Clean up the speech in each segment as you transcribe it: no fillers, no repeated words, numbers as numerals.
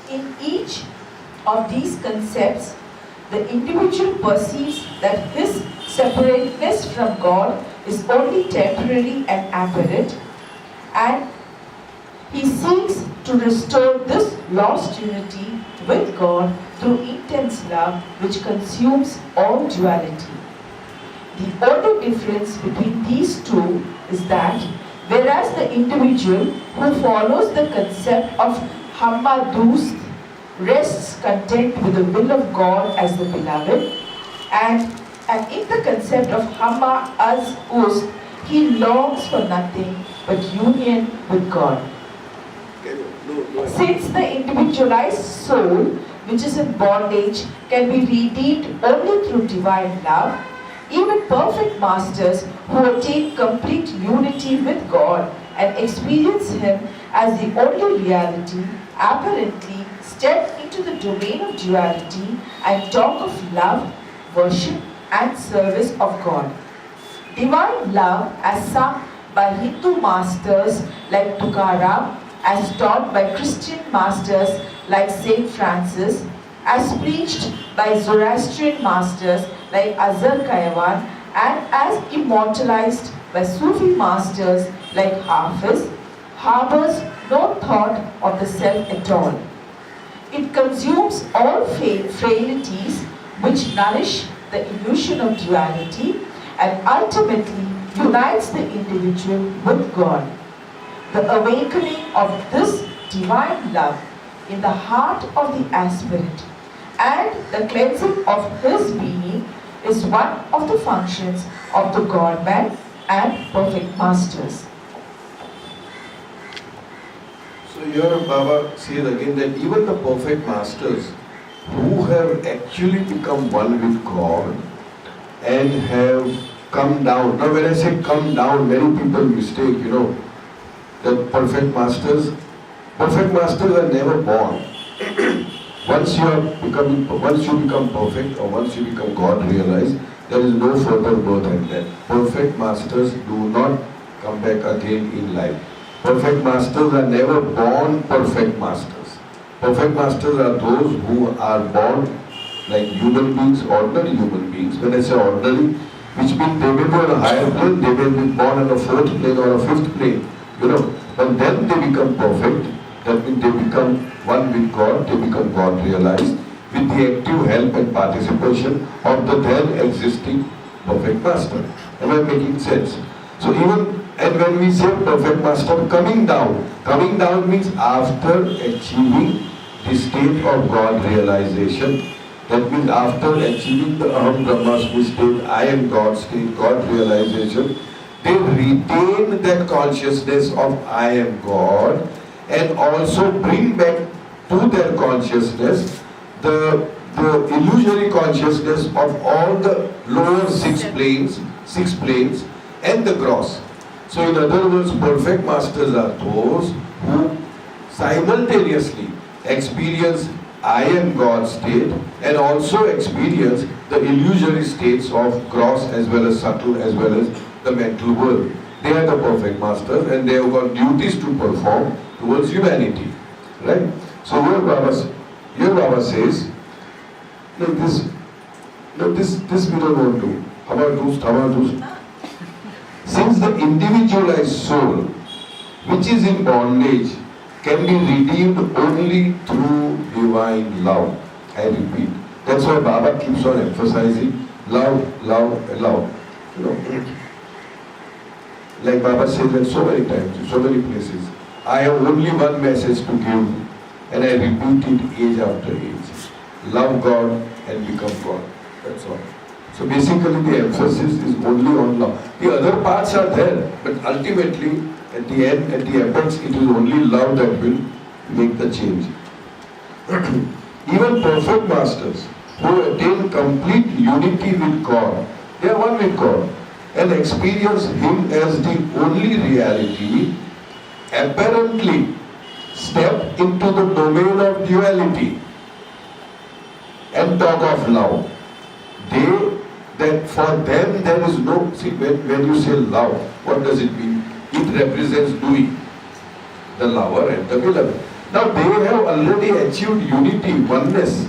In each of these concepts, the individual perceives that his separateness from God is only temporary and apparent, and he seeks to restore this lost unity with God through intense love which consumes all duality. The only difference between these two is that whereas the individual who follows the concept of Hammadust rests content with the will of God as the beloved, and in the concept of Hamma as Ust, he longs for nothing but union with God. Since the individualized soul, which is in bondage, can be redeemed only through divine love, even perfect masters who attain complete unity with God and experience Him as the only reality, apparently step into the domain of duality and talk of love, worship, and service of God. Divine love, as sung by Hindu masters like Tukaram, as taught by Christian masters like Saint Francis, as preached by Zoroastrian masters like Azar Kaiwan, and as immortalized by Sufi masters like Hafiz, harbors no thought of the self at all. It consumes all frailties which nourish the illusion of duality and ultimately unites the individual with God. The awakening of this divine love in the heart of the aspirant and the cleansing of his being is one of the functions of the God-man and perfect masters. So here Baba says again that even the perfect masters who have actually become one with God and have come down. Now when I say come down, many people mistake, that perfect masters are never born. Once you become perfect or once you become God realized, there is no further birth and death. Perfect masters do not come back again in life. Perfect masters are never born perfect masters. Perfect masters are those who are born like human beings, ordinary human beings. When I say ordinary, which means they may be on a higher plane, they may be born on a fourth plane or a fifth plane, but then they become perfect. That means they become one with God, they become God realized with the active help and participation of the then existing perfect master. Am I making sense? So and when we say perfect master coming down means after achieving the state of God realization. That means after achieving the Aham Brahmasmi state, I am God state, God realization, they retain that consciousness of I am God and also bring back to their consciousness the illusory consciousness of all the lower six planes and the gross. So in other words, perfect masters are those who simultaneously experience I am God state and also experience the illusory states of gross as well as subtle as well as the mental world. They are the perfect masters and they have got duties to perform towards humanity. Right? So here Baba says, this we don't want to. Hammadust. Since the individualized soul, which is in bondage, can be redeemed only through divine love. I repeat. That's why Baba keeps on emphasizing love, love, love. Like Baba says that so many times, in so many places, I have only one message to give and I repeat it age after age. Love God and become God. That's all. So basically the emphasis is only on love. The other parts are there, but ultimately at the end, at the apex, it is only love that will make the change. Even perfect masters who attain complete unity with God, they are one with God and experience Him as the only reality, apparently step into the domain of duality and talk of love. That for them there is no, see when you say love, what does it mean? It represents doing, the lover and the beloved. Now they have already achieved unity, oneness,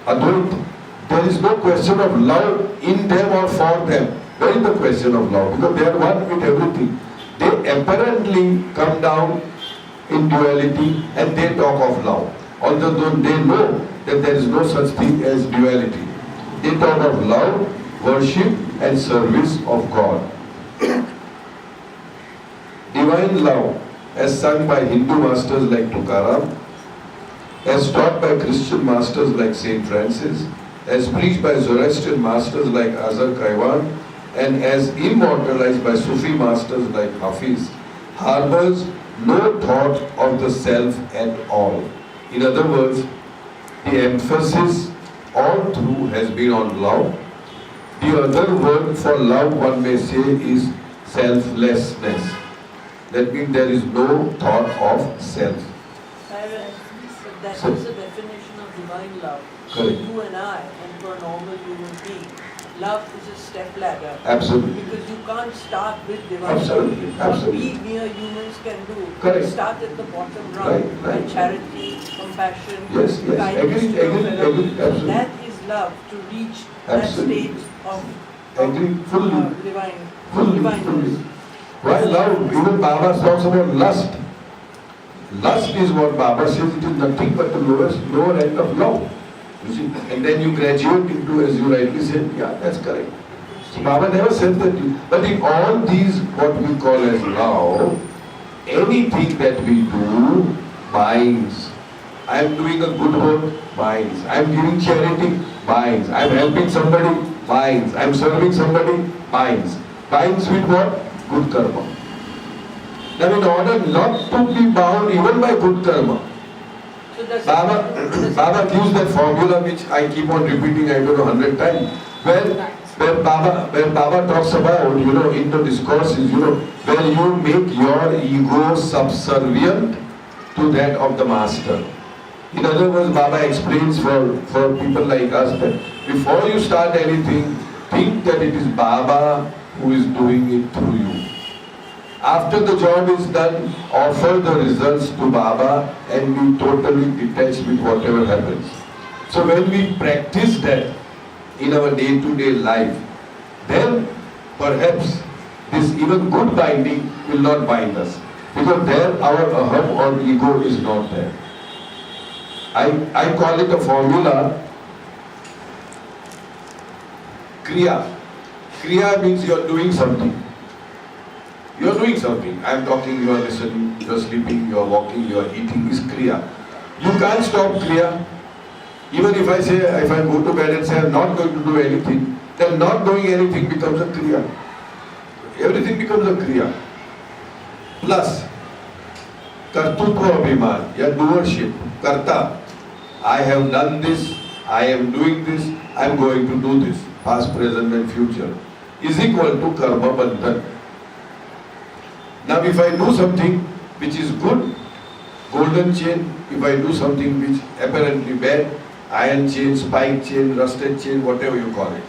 Advait. There is no question of love in them or for them. Where is the question of love? Because they are one with everything. They apparently come down in duality and they talk of love. Although they know that there is no such thing as duality. They talk of love, worship and service of God. Divine love, as sung by Hindu masters like Tukaram, as taught by Christian masters like Saint Francis, as preached by Zoroastrian masters like Azar Kaiwan, and as immortalized by Sufi masters like Hafiz, harbors no thought of the self at all. In other words, the emphasis all through has been on love. The other word for love, one may say, is selflessness. That means there is no thought of self. That So- is the definition of divine love. For Correct. you and I, and for a normal human being, love is a step ladder. Absolutely. Because you can't start with divine Absolutely, love. absolutely. What we mere humans can do Correct. is start at the bottom rung Right, by right. charity, compassion, Yes, yes. kindness Agree, to your agree, fellow. agree, absolutely. That is love, to reach that Absolutely. state of Agree fully. divine, Fully, divineness. fully. Why love? Even Baba talks about lust. Lust is what Baba says, it is nothing but the lower end of love. You see, and then you graduate into, as you rightly said, yeah, that's correct. So Baba never said that. But in all these, what we call as love, anything that we do binds. I am doing a good work, binds. I am giving charity, binds. I am helping somebody, binds. I am serving somebody, binds. Binds with what? Good karma. Now in order not to be bound even by good karma, So that's Baba gives that formula which I keep on repeating, I don't know, 100 times. When Baba talks about, in the discourses, when you make your ego subservient to that of the master. In other words, Baba explains for people like us that before you start anything, think that it is Baba who is doing it through you. After the job is done, offer the results to Baba and be totally detached with whatever happens. So when we practice that in our day-to-day life, then perhaps this even good binding will not bind us. Because there our aham or ego is not there. I call it a formula, Kriya. Kriya means you are doing something. You are doing something. I am talking, you are listening, you are sleeping, you are walking, you are eating, is Kriya. You can't stop Kriya. Even if I say, if I go to bed and say I am not going to do anything, then not doing anything becomes a Kriya. Everything becomes a Kriya. Plus, Kartutva Abhiman, your doership, Karta. I have done this, I am doing this, I am going to do this, past, present and future, is equal to Karma Bandhan. Now if I do something which is good, golden chain, if I do something which apparently bad, iron chain, spike chain, rusted chain, whatever you call it.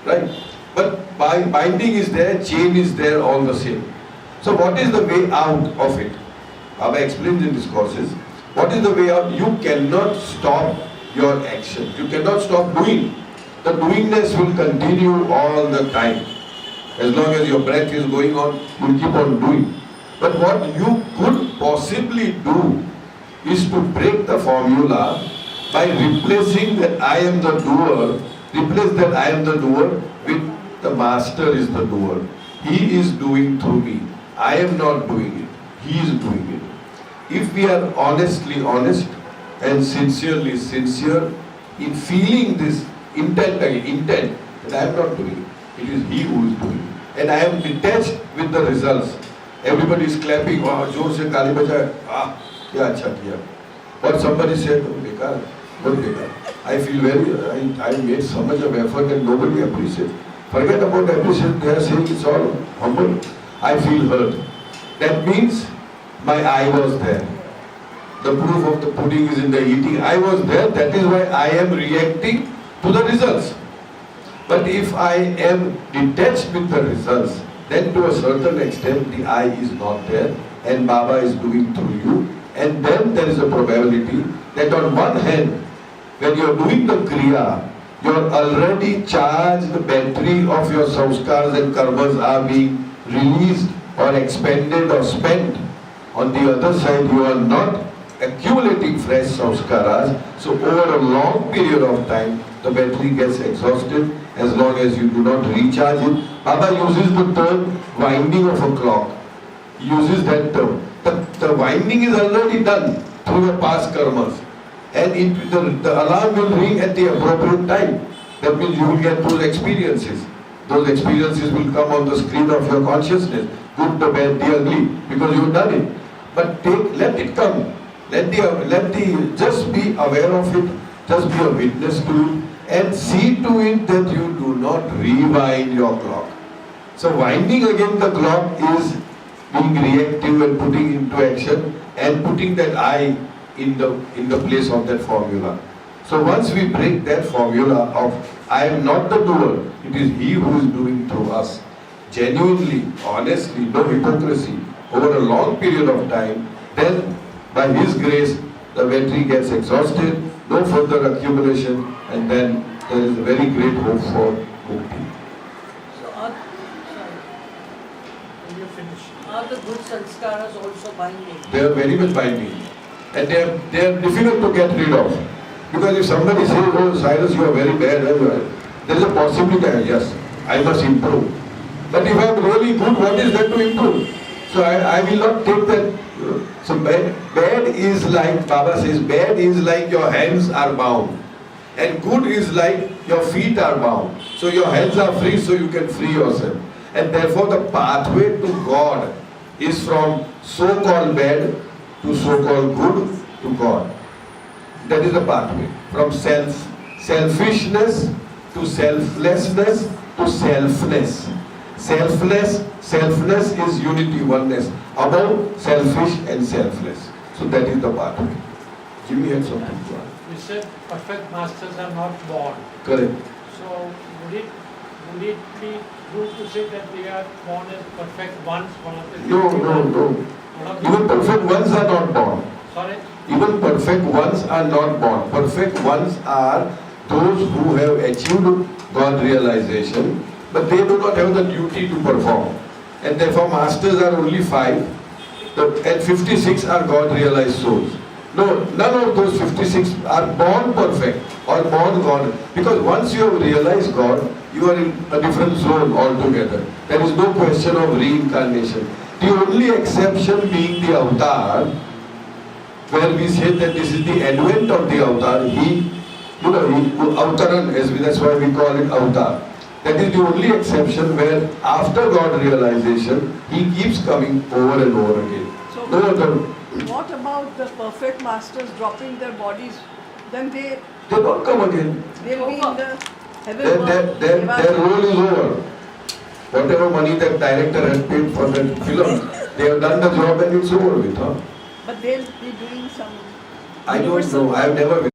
Right? But binding is there, chain is there, all the same. So what is the way out of it? Baba explains in discourses. What is the way out? You cannot stop your action. You cannot stop doing. The doingness will continue all the time. As long as your breath is going on, you will keep on doing. But what you could possibly do is to break the formula by replacing that I am the doer, replace that I am the doer with the master is the doer. He is doing through me. I am not doing it. He is doing it. If we are honestly honest and sincerely sincere in feeling this intent that I am not doing it. It is he who is doing it. And I am detached with the results. Everybody is clapping, wow, जोर से ताली बजाए, क्या अच्छा किया. But somebody said, oh, बेकार, बहुत बेकार. I feel I made so much of effort and nobody appreciates. Forget about appreciation, they are saying it's all humble. I feel hurt. That means my eye was there. The proof of the pudding is in the eating. I was there, that is why I am reacting to the results. But if I am detached with the results, then to a certain extent the I is not there and Baba is doing through you And then there is a probability that on one hand, when you are doing the kriya, you are already charged, the battery of your samskars and karmas are being released or expended or spent. On the other side, you are not accumulating fresh samskaras, so over a long period of time, the battery gets exhausted as long as you do not recharge it. Baba uses the term winding of a clock. He uses that term. The winding is already done through your past karmas. And the alarm will ring at the appropriate time. That means you will get those experiences. Those experiences will come on the screen of your consciousness. Good, the bad, the ugly, because you have done it. But let it come. Just be aware of it. Just be a witness to it. And see to it that you do not rewind your clock. So winding again the clock is being reactive and putting into action and putting that I in the place of that formula. So once we break that formula of I am not the doer, it is He who is doing through us. Genuinely, honestly, no hypocrisy, over a long period of time, then by His grace, the battery gets exhausted, no further accumulation, and then there is a very great hope for mukti. So are the good sanskaras also binding? They are very much binding. And they are difficult to get rid of. Because if somebody says, oh Cyrus, you are very bad, there is a possibility, yes, I must improve. But if I am really good, what is there to improve? So I will not take that. So bad is like, Baba says, bad is like your hands are bound. And good is like your feet are bound. So your hands are free, so you can free yourself. And therefore the pathway to God is from so-called bad to so-called good to God. That is the pathway. From selfishness to selflessness to selfness. Selfness is unity, oneness. Above selfish and selfless. So that is the pathway. Jimmy had something to add. You said perfect masters are not born. Correct. So would it be true to say that they are born as perfect ones? No. Even perfect ones are not born. Sorry? Even perfect ones are not born. Perfect ones are those who have achieved God realization, but they do not have the duty to perform. And therefore masters are only 5, and 56 are God realized souls. No, none of those 56 are born perfect or born God. Because once you have realized God, you are in a different zone altogether. There is no question of reincarnation. The only exception being the avatar, where we say that this is the advent of the avatar. He avtaran, that's why we call it avatar. That is the only exception where after God realization, He keeps coming over and over again. So No other. what about the perfect masters dropping their bodies? Then they don't come again. will be in the heaven world. Their role is over. Whatever money that director has paid for that film, they have done the job and it's over with. But they'll be doing some I don't universal know. I have never